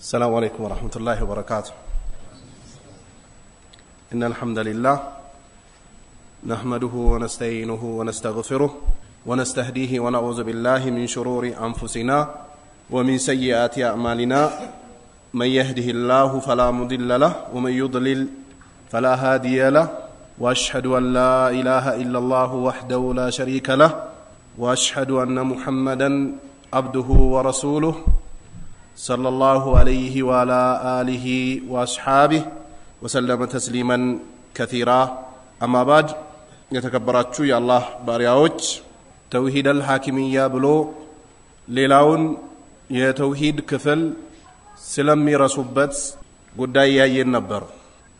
السلام عليكم ورحمة الله وبركاته. إن الحمد لله نحمده ونستعينه ونستغفره ونستهديه ونعوذ بالله من شرور أنفسنا ومن سيئات أعمالنا من يهده الله فلا مضل له ومن يضلل فلا هادي له وأشهد أن لا إله إلا الله وحده لا شريك له وأشهد أن محمدا عبده ورسوله صلى الله عليه وعلى آله وأصحابه وسلم تسليما كثيرا. أما بعد يتكبراتشو يا الله بارياوج توحيد الحاكمية بلو ليلاون يتوحيد كفل سلمي رسوبت قدايا ينبر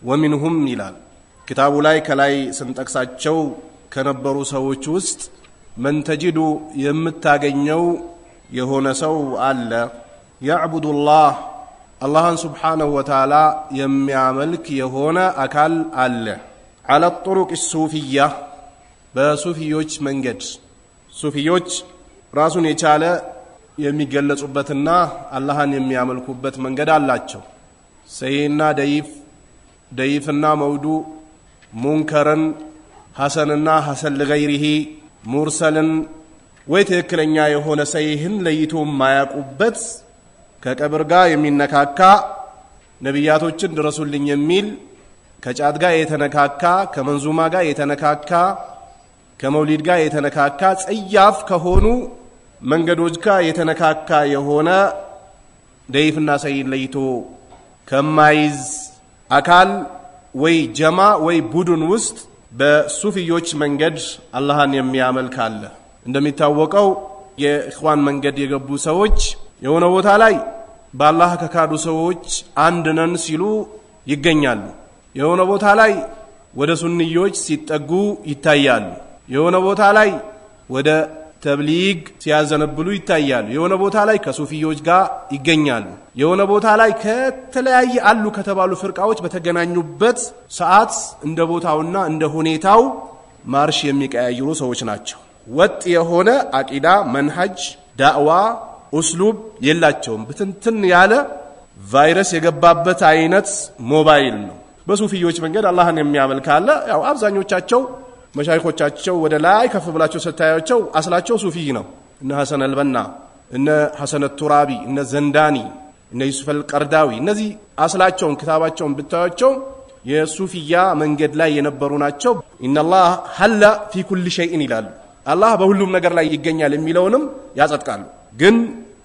ومنهم ميلال كتاب لاي كلاي سنتكساتشو كنبرو سوچ وسط من تجدو يمتاغنيو يهون سو على يعبد الله سبحانه وتعالى يميعملك يهون أكال على الطرق الصوفية بصوفيوش منجد صوفيوش راسون يچاله يميغلصوبتنا اللهن يميعملكوبت منجد አላቸው ሰይና ደይፍና መውዱ ሙንከርን ሐሰንና ሐሰን ለغيره ሙርሰልን ወይ ትክክለኛ የሆነ ሰይህን ለይቶ ማያቁበት ከቀብር ጋር የሚነካካ ነብያቶችን ድረሱልኝ የሚል ከጫት ጋር የተነካካ ከመንዙማ ጋር የተነካካ ከመውሊድ ጋር የተነካካ ጽያፍ ከሆኑ መንገዶች ጋር የተነካካ የሆነ ደይፍና ሰይን ለይቶ ከማይዝ አካል ወይ ጀማ ወይ ቡድን ውስጥ በሱፊዮች መንገድ አላህን የሚያመልክ አለ። እንደሚታወቀው የኢኽዋን መንገድ የገቡ ሰዎች የሆነ ቦታ ላይ በአላህ ከካዱ ሰዎች አንድ ነን ሲሉ ይገኛሉ። የሆነ ቦታ ላይ ወደ ሱንኒዮች ሲጠጉ ይታያሉ። የሆነ ቦታ ላይ ወደ ተብሊግ ሲያዘነብሉ ይታያሉ። የሆነ ቦታ ላይ ከሱፊዮች ጋር ይገኛሉ። የሆነ ቦታ ላይ ከተለያየ አሉ ከተባሉ ፍርቃዎች በተገናኙበት ሰዓት እንደ ቦታውና እንደ ሁኔታው ማርሽ የሚቀያይሩ ሰዎች ናቸው። ወጥ የሆነ አቂዳ መንሃጅ ዳዕዋ ኡስሉብ የላቸውም። በትንትን ያለ ቫይረስ የገባበት አይነት ሞባይል ነው። በሱፊዮች መንገድ አላህን የሚያመልክ አለ። ያው አብዛኞቻቸው መሻይኾቻቸው ወደ ላይ ከፍ ብላቸው ስታያቸው አስላቸው ሱፊ ነው። እነ ሐሰን አልበና እነ ሐሰን الترابي እነ ዘንዳኒ እነ ዩሱፍ አልቀርዳዊ እነዚህ አስላቸውን ክታባቸውን ብታያቸው የሱፊያ መንገድ ላይ የነበሩ ናቸው። ኢነላህ ሐለ في كل شيء ይላሉ። አላህ በሁሉም ነገር ላይ ይገኛል የሚለውንም ያጸድቃሉ። ግን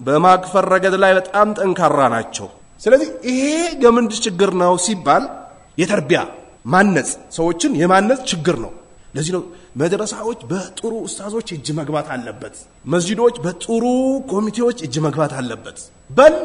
በማክፈር ረገድ ላይ በጣም ጠንካራ ናቸው። ስለዚህ ይሄ ገመንድ ችግር ነው ሲባል የተርቢያ ማነጽ ሰዎችን የማነጽ ችግር ነው። ለዚህ ነው መድረሳዎች በጥሩ ኡስታዞች እጅ መግባት አለበት። መስጂዶች በጥሩ ኮሚቴዎች እጅ መግባት አለበት። በል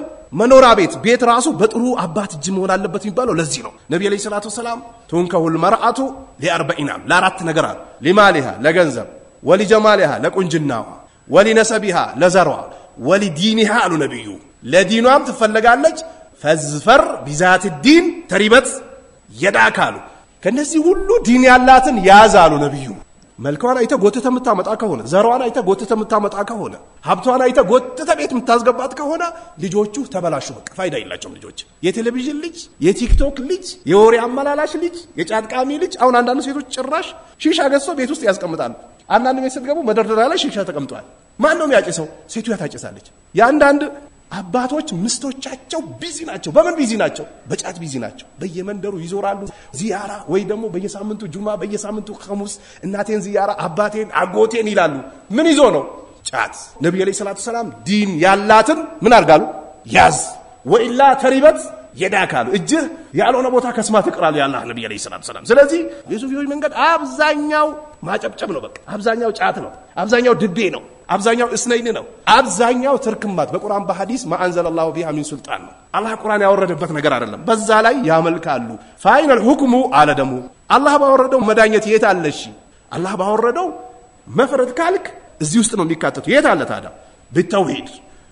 መኖሪያ ቤት ራሱ በጥሩ አባት እጅ መሆን አለበት የሚባለው ለዚህ ነው። ነብዩ ሰለላሁ ዐለይሂ ወሰለም ተንከሁል መርአቱ ለ40 ለአራት ነገር ለማሊሃ ለገንዘብ ولجمالها لقنجناوا ولنسبها لزروا ولدينها አሉ ነብዩ ለዲኗም ትፈልጋለች ፈዝፈር بذات الدين ተሪበት የዳካሉ ከነዚህ ሁሉ ዲን ያላትን ያዛሉ ነብዩ። መልካዋን አይተ ጎተተ መታመጣ ከሆነ ዘሯን አይተ ጎተተ መታመጣ ከሆነ ሀብቷን አይተ ጎተተ ቤት ምታስገባት ከሆነ ልጆቹ ተበላሹ። በቃ ፋይዳ የላቸውም ልጆች። የቴሌቪዥን ልጅ የቲክቶክ ልጅ የወሬ አመላላሽ ልጅ የጫጥቃሚ ልጅ አሁን አንዳንድ ሴቶች ጭራሽ ሺሻ ገዝተው ቤት ውስጥ ያስቀምጣሉ። አንዳንድ ቤት ስትገቡ መደርደሪያ ላይ ሺሻ ተቀምጧል። ማን ነው የሚያጨሰው? ሴቱ ያታጨሳለች። ያንዳንድ አባቶች ምስቶቻቸው ቢዚ ናቸው። በምን ቢዚ ናቸው? በጫት ቢዚ ናቸው። በየመንደሩ ይዞራሉ ዚያራ ወይ ደግሞ በየሳምንቱ ጁማ በየሳምንቱ ኸሙስ እናቴን ዚያራ አባቴን አጎቴን ይላሉ። ምን ይዞ ነው? ጫት። ነብዩ ሰለላሁ ዐለይሂ ወሰለም ዲን ያላትን ምን አርጋሉ? ያዝ ወኢላ ተሪበት የዳካሉ። እጅ ያልሆነ ቦታ ከስማ ተቀራሉ ያላህ ነብዩ ሰለላሁ ዐለይሂ ወሰለም። ስለዚህ የሱፊዮች መንገድ አብዛኛው ማጨብጨብ ነው። በቃ አብዛኛው ጫት ነው። አብዛኛው ድቤ ነው። አብዛኛው እስነይን ነው። አብዛኛው ትርክማት በቁርአን በሐዲስ ማአንዘለላሁ ቢሃ ሚን ሱልጣን ነው። አላህ ቁርአን ያወረደበት ነገር አይደለም። በዛ ላይ ያመልካሉ። ፋይናል ሁክሙ አለ ደሙ አላህ ባወረደው መዳኘት የት አለሽ? አላህ ባወረደው መፍረድ ካልክ እዚህ ውስጥ ነው የሚካተተው። የት አለ ታዲያ?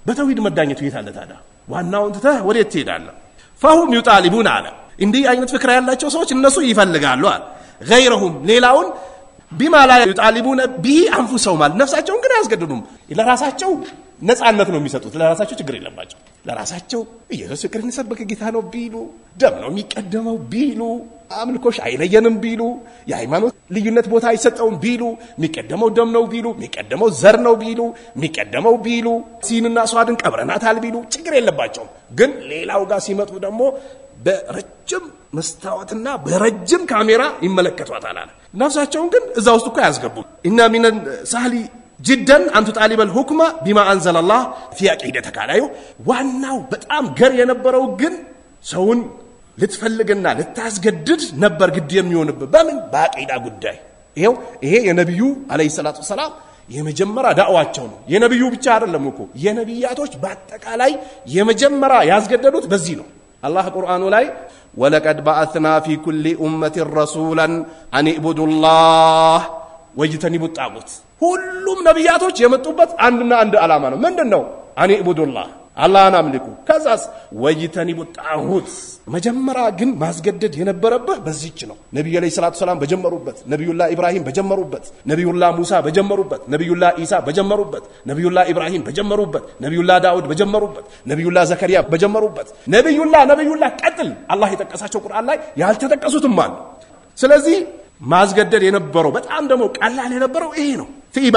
በተውሂድ መዳኘቱ የት አለ ታዲያ? ዋናውን ትተህ ወዴት ትሄዳለህ? فهم يطالبون على እንዲህ አይነት ፍቅር ያላቸው ሰዎች እነሱ ይፈልጋሉ አለ غيرهم ሌላውን بما لا يطالبون به انفسهم ማለት ነፍሳቸውን ግን አያስገድዱም። ለራሳቸው ነፃነት ነው የሚሰጡት። ለራሳቸው ችግር የለባቸው። ለራሳቸው ኢየሱስ ክርስቶስ ሰበከ ጌታ ነው ቢሉ ደም ነው የሚቀደመው ቢሉ አምልኮሽ አይለየንም ቢሉ የሃይማኖት ልዩነት ቦታ አይሰጠውም ቢሉ የሚቀደመው ደም ነው ቢሉ የሚቀደመው ዘር ነው ቢሉ ሲንና ሷድን ቀብረናታል ቢሉ ችግር የለባቸውም ግን ሌላው ጋር ሲመጡ ደግሞ በረጅም መስታወትና በረጅም ካሜራ ይመለከቷታል አለ ነፍሳቸውን ግን እዛ ውስጥ እኮ ያስገቡ እና ሚን ሳህሊ جدا أن تطالب الحكم بما أنزل الله في عقيدتك عليه وأنه بتأم جر ينبرو جن سون لتفلقنا لتعزقدد نبر قديم يونب بمن بعقيدة قداي إيه النبي عليه الصلاة والسلام يمجمرة دعواتهم النبي بيشار لمكو النبياتوش بعدك علي يمجمرة يعزقددوت بزينه الله القرآن لاي ولقد بعثنا في كل أمة رسولا أن اعبدوا الله ويجتنبوا الطاغوت ሁሉም ነብያቶች የመጡበት አንድና አንድ ዓላማ ነው ምንድነው አኒ ኢብዱላህ አላህን አምልኩ ከዛስ ወይተኒቡ ጣሁት መጀመሪያ ግን ማስገደድ የነበረበት በዚህች ነው ነብዩ አለይሂ ሰላቱ ሰላም በጀመሩበት ነብዩላህ ኢብራሂም በጀመሩበት ነብዩላህ ሙሳ በጀመሩበት ነብዩላህ ኢሳ በጀመሩበት ነብዩላህ ኢብራሂም በጀመሩበት ነብዩላህ ዳውድ በጀመሩበት ነብዩላህ ዘከሪያ በጀመሩበት ነብዩላህ ቀጥል አላህ የተቀሳቸው ቁርአን ላይ ያልተጠቀሱትም አሉ ስለዚህ ማስገደድ የነበረው በጣም ደግሞ ቀላል የነበረው ይሄ ነው في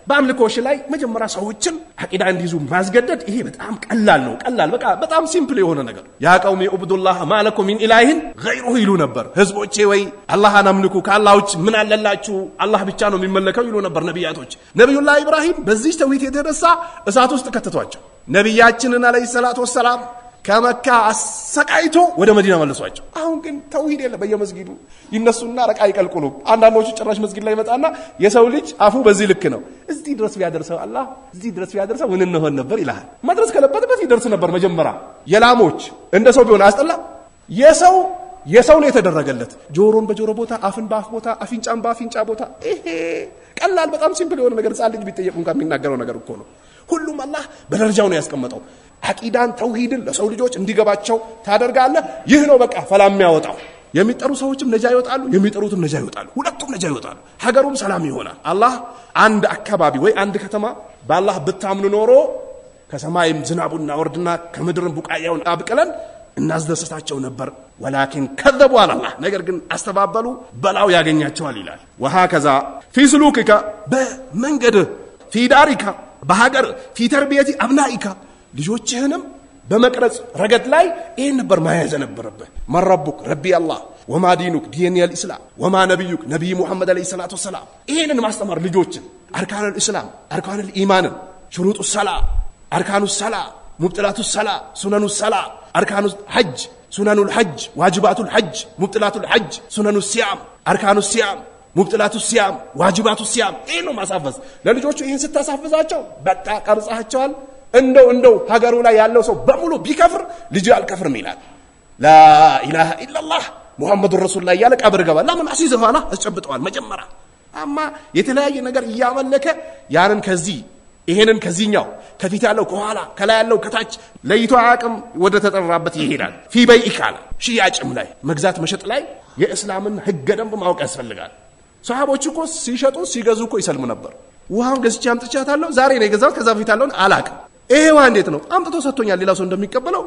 በአምልኮሽ ላይ መጀመሪያ ሰዎችን አቂዳ እንዲይዙ ማስገደድ ይሄ በጣም ቀላል ነው በቃ በጣም ሲምፕል የሆነ ነገር ያ ቀውሚ ኡብዱላህ ማለኩም ሚን ኢላሂን ገይሩሁ ይሉ ነበር ህዝቦቼ ወይ አላህን አምልኩ ከአላህ ውጭ ምን አለላችሁ አላህ ብቻ ነው የሚመለከው ይሉ ነበር ነብያቶች ነብዩላህ ኢብራሂም በዚህ ተውሂድ የተነሳ እሳት ውስጥ ከተቷቸው ነብያችንን አለይሂ ሰላቱ ወሰላም ከመካ አሰቃይቶ ወደ መዲና መልሷቸው አሁን ግን ተውሂድ የለ በየመስጊዱ ይነሱና ረቃ ይቀልቁሉ አንዳንዶቹ ጭራሽ መስጊድ ላይ መጣና የሰው ልጅ አፉ በዚህ ልክ ነው እዚህ ድረስ ቢያደርሰው አላህ እዚህ ድረስ ቢያደርሰው ምን እንሆን ነበር ይላል መድረስ ከለበተበት ይደርስ ነበር መጀመሪያ የላሞች እንደ ሰው ቢሆን አስጠላ የሰው ነው የተደረገለት ጆሮን በጆሮ ቦታ አፍን በአፍ ቦታ አፍንጫን በአፍንጫ ቦታ ይሄ ቀላል በጣም ሲምፕል የሆነ ነገር ጻል ልጅ ቢጠየቁ እንኳን የሚናገረው ነገር እኮ ነው ሁሉም አላህ በደረጃው ነው ያስቀመጠው አቂዳን ተውሂድን ለሰው ልጆች እንዲገባቸው ታደርጋለህ ይህ ነው በቃ ፈላም ያወጣው የሚጠሩ ሰዎችም ነጃ ይወጣሉ የሚጠሩትም ነጃ ይወጣሉ ሁለቱም ነጃ ይወጣሉ ሀገሩም ሰላም ይሆናል አላህ አንድ አካባቢ ወይ አንድ ከተማ በአላህ ብታምኑ ኖሮ ከሰማይም ዝናቡና ወርድና ከምድርም ቡቃያውን አብቀለን እናስደስታቸው ነበር ወላኪን ከذبوا على الله ነገር ግን አስተባበሉ በላው ያገኛቸዋል ይላል وهكذا في سلوكك በመንገድ في دارك በሀገር في تربيه ابنائك ልጆችህንም በመቅረጽ ረገድ ላይ ይሄን ነበር ማያዘ ነበርበት መረቡክ ረቢ አላህ ወማ ዲኑክ ዲን الاسلام ወማ ነብዩክ ነብይ ሙሐመድ አለይሂ ሰላቱ ወሰለም ይሄንን ማስተማር ልጆችን አርካን الاسلام አርካን الإيمان شروط الصلاه أركان الصلاة مبطلات الصلاة سنن الصلاة أركان الحج سنن الحج واجبات الحج مبطلات الحج سنن الصيام أركان الصيام مبطلات الصيام واجبات الصيام إنه ما صافز للجوቹ ይሄን ስታሳፍዛቸው በቃ ቀርጻቸዋል እንደው ሀገሩ ላይ ያለው ሰው በሙሉ ቢከፍር ልጅ አልከፍርም ይላል لا اله الا الله محمد رسول الله ያለ ቀብር ገባ ለምን አሲዘዋላ አስጨብጠዋል መጀመሪያ አማ የተለያየ ነገር ያመለከ ያንን ከዚህ ይሄንን ከዚህኛው ከፊት ያለው ከኋላ ከላይ ያለው ከታች ለይቶ አቅም ወደ ተጠራበት ይሄዳል في بيعك ሽያጭም ላይ መግዛት መሸጥ ላይ የእስላምን ህገ ደንብ ማወቅ ያስፈልጋል ሰሃቦች እኮ ሲሸጡ ሲገዙ እኮ ይሰልሙ ነበር ውሃን ገዝቼ አምጥቻታለሁ ዛሬ ነው የገዛው ከዛ በፊት ያለውን አላቅም ይሄው እንዴት ነው አምጥቶ ሰጥቶኛል ሌላ ሰው እንደሚቀበለው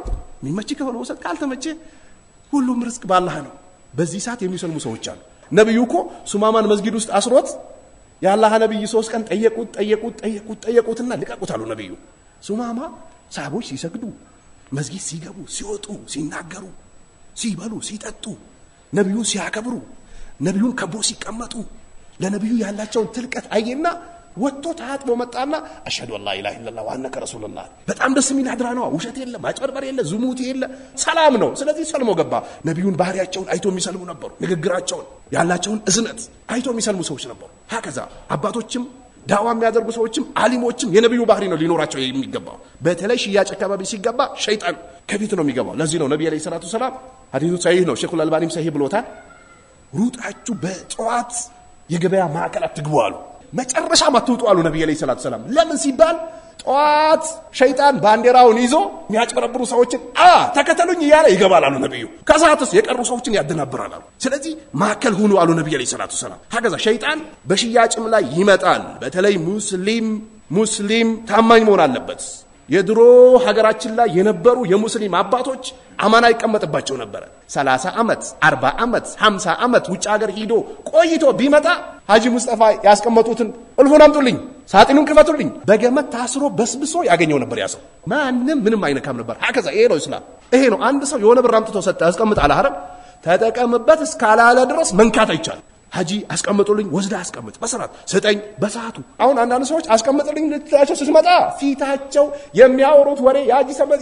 ሚመች ከሆነ ወሰድ ካልተመቸ ሁሉም ርዝቅ ባላህ ነው በዚህ ሰዓት የሚሰልሙ ሰዎች አሉ ነብዩ እኮ ሱማማን መስጊድ ውስጥ አስሮት ያላህ ነብይ 3 ቀን ጠየቁትና ልቀቁት አሉ ነብዩ ሱማማ ሰሃቦች ሲሰግዱ መስጊድ ሲገቡ ሲወጡ ሲናገሩ ሲበሉ ሲጠጡ ነብዩን ሲያከብሩ ነብዩን ከቦ ሲቀመጡ ለነብዩ ያላቸውን ትልቀት አየና ወጥቶ ታጥቦ መጣና አሽሀዱ አላ ኢላሃ ኢላላህ ወአነከ ረሱሉላህ በጣም ደስ የሚል አድራ ነው ውሸት የለ ማጭበርበር የለ ዝሙት የለ ሰላም ነው ስለዚህ ሰልሞ ገባ ነብዩን ባህሪያቸውን አይቶ የሚሰልሙ ነበሩ ንግግራቸውን ያላቸውን እዝነት አይቶ የሚሰልሙ ሰዎች ነበሩ ሀከዛ አባቶችም ዳዋ የሚያደርጉ ሰዎችም አሊሞችም የነብዩ ባህሪ ነው ሊኖራቸው የሚገባው በተለይ ሽያጭ አካባቢ ሲገባ ሸይጣን ከፊት ነው የሚገባው ለዚህ ነው ነብዩ አለይሂ ሰላቱ ሰላም ሐዲሱ ሰሂህ ነው ሼኹል አልባኒም ሰሂህ ብሎታል ሩጣችሁ በጠዋት የገበያ ማዕከል አትግቡ አሉ መጨረሻ ማትውጡ አሉ ነብዩ አለይሂ ሰላቱ ሰላም ለምን ሲባል ጧት ሸይጣን ባንዴራውን ይዞ የሚያጭበረብሩ ሰዎችን ተከተሉኝ ይያለ ይገባል አሉ ነብዩ ከዛትስ የቀሩ ሰዎችን ያደናብራል አሉ ስለዚህ ማዕከል ሁኑ አሉ ነብዩ አለይሂ ሰላቱ ሰላም ሀገዛ ሸይጣን በሽያጭም ላይ ይመጣል በተለይ ሙስሊም ታማኝ መሆን አለበት የድሮ ሀገራችን ላይ የነበሩ የሙስሊም አባቶች አማና ይቀመጥባቸው ነበር 30 ዓመት 40 ዓመት 50 ዓመት ውጭ ሀገር ሄዶ ቆይቶ ቢመጣ ሐጂ ሙስጠፋ ያስቀመጡትን እልፎን አምጡልኝ ሳጥኑን ክፈቱልኝ በገመድ ታስሮ በስብሶ ያገኘው ነበር ያሰው ማንንም ምንም አይነካም ነበር ሀከዛ ይሄ ነው እስላም ይሄ ነው አንድ ሰው የሆነ ብር አምጥቶ ሰጣ ያስቀምጣል አይደል ተጠቀምበት እስካላለ ድረስ መንካት አይቻልም ሐጂ አስቀምጡልኝ ወስዳ አስቀምጥ በሰራት ሰጠኝ በሰዓቱ አሁን አንዳንድ ሰዎች አስቀምጡልኝ ልትላቸው ሲመጣ ፊታቸው የሚያወሩት ወሬ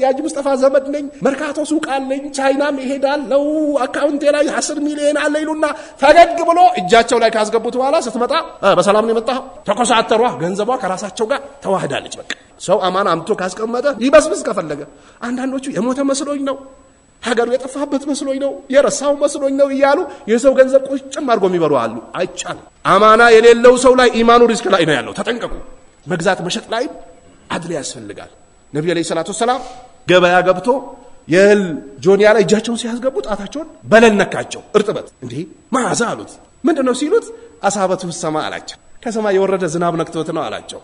ያጂ ሙስጠፋ ዘመድ ነኝ መርካቶ ሱቅ አለኝ ቻይናም ይሄዳለው አካውንቴ ላይ 10 ሚሊዮን አለ ይሉና ፈገግ ብሎ እጃቸው ላይ ካስገቡት በኋላ ስትመጣ በሰላም ነው የመጣው ተቆሳተሯ ገንዘቧ ከራሳቸው ጋር ተዋህዳለች በቃ ሰው አማና አምጥቶ ካስቀመጠ ይበስብስ ከፈለገ አንዳንዶቹ የሞተ መስሎኝ ነው ሀገሩ የጠፋበት መስሎኝ ነው የረሳው መስሎኝ ነው ይያሉ የሰው ገንዘብ ቁጭም አድርጎ የሚበሩ አሉ አይቻልም አማና የሌለው ሰው ላይ ኢማኑ ሪስክ ላይ ነው ያለው ተጠንቀቁ መግዛት መሸጥ ላይ አድል ያስፈልጋል ነብዩ አለይሂ ሰላቱ ሰላም ገበያ ገብቶ የል ጆንያ ላይ እጃቸውን ሲያስገቡ ጣታቸውን በለል ነካቸው እርጥበት እንዴ ማዛ አሉት ምንድነው ሲሉት አሳበቱ ሰማ አላቸው ከሰማይ የወረደ ዝናብ ነክቶት ነው አላቸው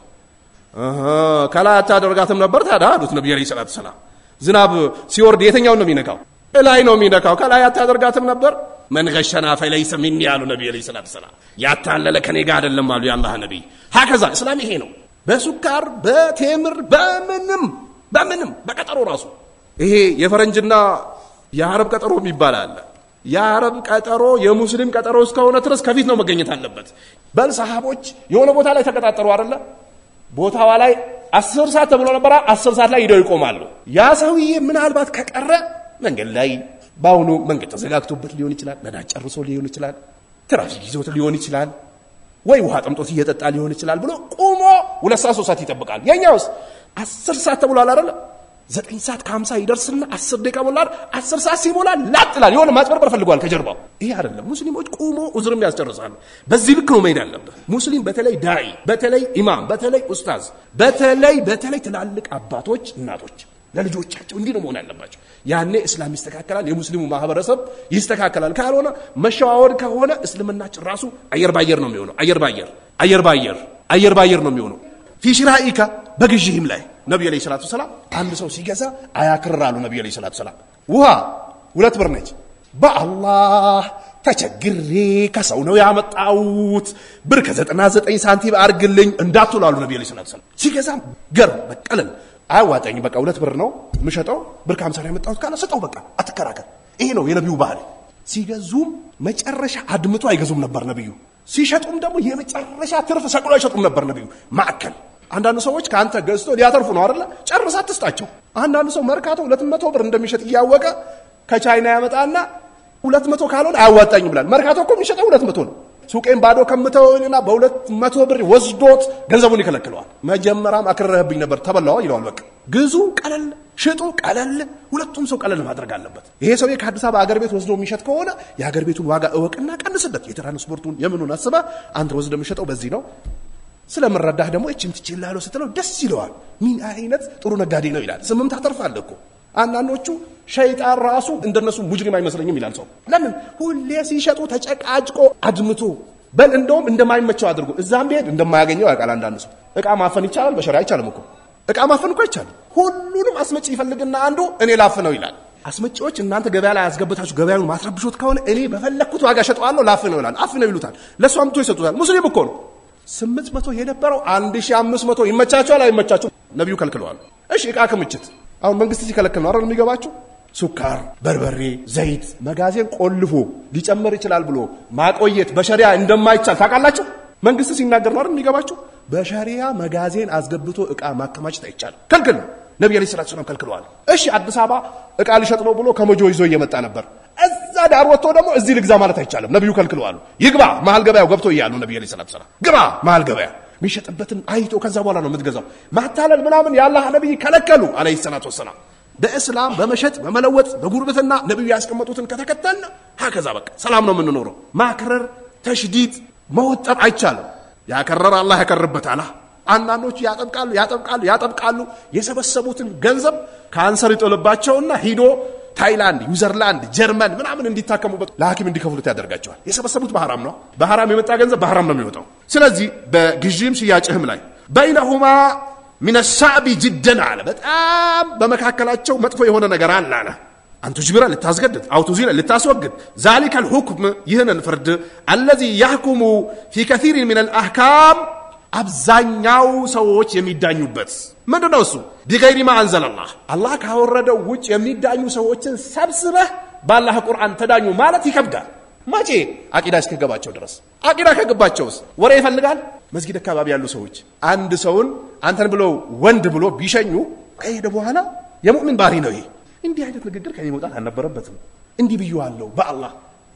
ከላይ አታደርጋትም ነበር ታዲያ አሉት ነብዩ አለይሂ ሰላቱ ሰላም ዝናብ ሲወርድ የትኛው ነው የሚነካው ላይ ነው የሚነካው ከላይ አታደርጋትም ነበር من غشنا فليس مني አሉ ነብዩ አለይሂ ሰላቱ ሰላም ያታለለ ከኔ ጋር አይደለም አሉ ያላህ ነብይ ሀከዛ እስላም ይሄ ነው በሱካር በቴምር በምንም በቀጠሮ ራሱ ይሄ የፈረንጅና የአረብ ቀጠሮ የሚባል የአረብ ቀጠሮ የሙስሊም ቀጠሮ እስከሆነ ድረስ ከፊት ነው መገኘት አለበት በል ሰሃቦች የሆነ ቦታ ላይ ተቀጣጠሩ አይደለ ቦታዋ ላይ 10 ሰዓት ተብሎ ነበር 10 ሰዓት ላይ ሄደው ይቆማሉ ያ ሰውዬ ምናልባት ከቀረ መንገድ ላይ ባውኑ መንገድ ተዘጋግቶበት ሊሆን ይችላል ነዳጅ ጨርሶ ሊሆን ይችላል ትራፊክ ይዞት ሊሆን ይችላል ወይ ውሃ ጠምጦት እየጠጣ ሊሆን ይችላል ብሎ ቆሞ 2 ሰዓት 3 ሰዓት ይጠብቃል የኛውስ 10 ሰዓት ተብሏል አይደል 9 ሰዓት ከ50 ይደርስና 10 ደቂቃ ሞላል 10 ሰዓት ሲሞላ ላጥላል የሆነ ማጭበርበር ፈልጓል ከጀርባው ይሄ አይደለም ሙስሊሞች ቆሞ ኡዝርም ያስጨርሳሉ በዚህ ልክ ነው መሄድ ያለበት ሙስሊም በተለይ ዳዒ በተለይ ኢማም በተለይ ኡስታዝ በተለይ ትላልቅ አባቶች እናቶች ለልጆቻቸው እንዲህ ነው መሆን ያለባቸው ያኔ እስላም ይስተካከላል የሙስሊሙ ማህበረሰብ ይስተካከላል ካልሆነ መሸዋወድ ከሆነ እስልምናችን ራሱ አየር ባየር ነው የሚሆነው አየር ባየር ነው የሚሆነው في شرائك በግዢህም ላይ ነብዩ አለይሂ ሰላቱ ሰላም አንድ ሰው ሲገዛ አያክራሉ ነብዩ አለይሂ ሰላቱ ሰላም ውሃ 2 ብር ነች በአላህ ተቸግሬ ከሰው ነው ያመጣውት ብር ከ99 ሳንቲም አርግልኝ እንዳትላሉ ነብዩ አለይሂ ሰላቱ ሰላም ሲገዛ ገር በቀለል አይዋጣኝ በቃ 2 ብር ነው ምሸጠው ብር ከ50 ነው ያመጣውት ካለ ሰጠው በቃ አትከራከር ይሄ ነው የነብዩ ባህል ሲገዙም መጨረሻ አድምጡ አይገዙም ነበር ነብዩ ሲሸጡም ደግሞ የመጨረሻ ትርፍ ሰቅሎ አይሸጡም ነበር ነብዩ ማከል አንዳንድ ሰዎች ካንተ ገዝቶ ሊያተርፉ ነው አይደል ጨርሳ አትስጣቸው አንዳንድ ሰው መርካቶ 200 ብር እንደሚሸጥ ያወቀ ከቻይና ያመጣና 200 ካልሆነ አያዋጣኝም ብላል መርካቶ እኮ የሚሸጠው 200 ነው ሱቄን ባዶ ከምተውና በ200 ብር ወስዶት ገንዘቡን ይከለክለዋል መጀመሪያም አክረህብኝ ነበር ተበላው ይላል በቃ ግዙ ቀለል ሽጡ ቀለል ሁለቱም ሰው ቀለል ማድረግ አለበት ይሄ ሰው ከአዲስ አበባ አገር ቤት ወስዶ የሚሸጥ ከሆነ የአገር ቤቱን ዋጋ እወቅና ቀንስለት የትራንስፖርቱን የምኑን አስባ አንተ ወስዶ የሚሸጠው በዚህ ነው ስለምረዳህ ደግሞ እቺም ትችላለህ ስትለው ደስ ይለዋል ምን አይነት ጥሩ ነጋዴ ነው ይላል ስምም ታተርፋለህ እኮ አንዳንዶቹ ሸይጣን ራሱ እንደነሱ ሙጅሪም አይመስለኝም ይላል ሰው ለምን ሁሌ ሲሸጡ ተጨቃጭቆ አድምቶ በል እንደውም እንደማይመቸው አድርጎ እዛም ቢሄድ እንደማያገኘው ያውቃል አንዳንድ ሰው እቃ ማፈን ይቻላል በሸሪዓ አይቻልም እኮ እቃ ማፈን እኮ ይቻላል ሁሉንም አስመጪ ይፈልግና አንዱ እኔ ላፍነው ይላል አስመጪዎች እናንተ ገበያ ላይ ያስገብታችሁ ገበያውን ማስረብሾት ከሆነ እኔ በፈለኩት ዋጋ ሸጠዋለሁ ላፍነው ይላል አፍነው ይሉታል ለሱ አምጥቶ ይሰጡታል ሙስሊም እኮ ነው 800 የነበረው 1500 ይመቻቸዋል አይመቻቸው ነብዩ ከልክለዋል እሺ እቃ ክምችት አሁን መንግስት ሲከለክል ነው አይደል የሚገባችሁ ሱካር በርበሬ ዘይት መጋዘን ቆልፎ ሊጨመር ይችላል ብሎ ማቆየት በሸሪዓ እንደማይቻል ታውቃላችሁ መንግስት ሲናገር ነው አይደል የሚገባችሁ በሸሪዓ መጋዘን አስገብቶ እቃ ማከማቸት አይቻልም ከልክል ነብዩ አለይሂ ሰላቱ ሰላም ከልክለዋል እሺ አዲስ አበባ እቃ ሊሸጥ ነው ብሎ ከመጆ ይዞ እየመጣ ነበር እዛ ዳር ወጥቶ ደግሞ እዚህ ልግዛ ማለት አይቻልም ነብዩ ከልክለዋል ይግባ መሃል ገበያው ገብቶ ይያሉ ነብዩ አለይሂ ሰላቱ ሰላም ግባ መሃል ገበያ ሚሸጥበትን አይቶ ከዛ በኋላ ነው የምትገዛው ማታለል ምናምን ያላህ ነብይ ከለከሉ አለይሂ ሰላቱ ሰላም በእስላም በመሸጥ በመለወጥ በጉርብትና ነብዩ ያስቀመጡትን ከተከተልን ሀከዛ በቃ ሰላም ነው የምንኖረው ማክረር ተሽዲድ መወጠር አይቻልም ያከረረ አላህ ያከርበታል አንዳንዶች ያጠብቃሉ የሰበሰቡትን ገንዘብ ካንሰር ይጥልባቸውና ሂዶ ታይላንድ ዩዘርላንድ ጀርመን ምናምን እንዲታከሙበት ለሐኪም እንዲከፍሉት ያደርጋቸዋል የሰበሰቡት በሐራም ነው በሐራም የመጣ ገንዘብ በሐራም ነው የሚወጣው ስለዚህ በግዢም ሽያጭህም ላይ በይነሁማ من الصعب جدا على በጣም በመካከላቸው መጥፎ የሆነ ነገር አለ أن تجبر للتاسجد أو تزيل للتاسوجد ذلك الحكم يهنا الفرد الذي يحكم في كثير من الأحكام أبزانياو سووش يميدانيوبت من دون أسو بغير ما أنزل الله كهورده وش يميدانيو سووش سبسبه بالله القرآن تدانيو مالتي كبدا ما جي أكيدا اسكجباتشو درس أكيدا كجباتشوس ورا يفعل مسجد الكباب يالو سووش عند سون أنتن بلو وند بلو بيشانيو أي دبوهنا يا مؤمن بارينوي እንዲህ አይነት ንግግር ከኔ መውጣት አልነበረበትም እንዲህ ብዩዋለሁ በአላህ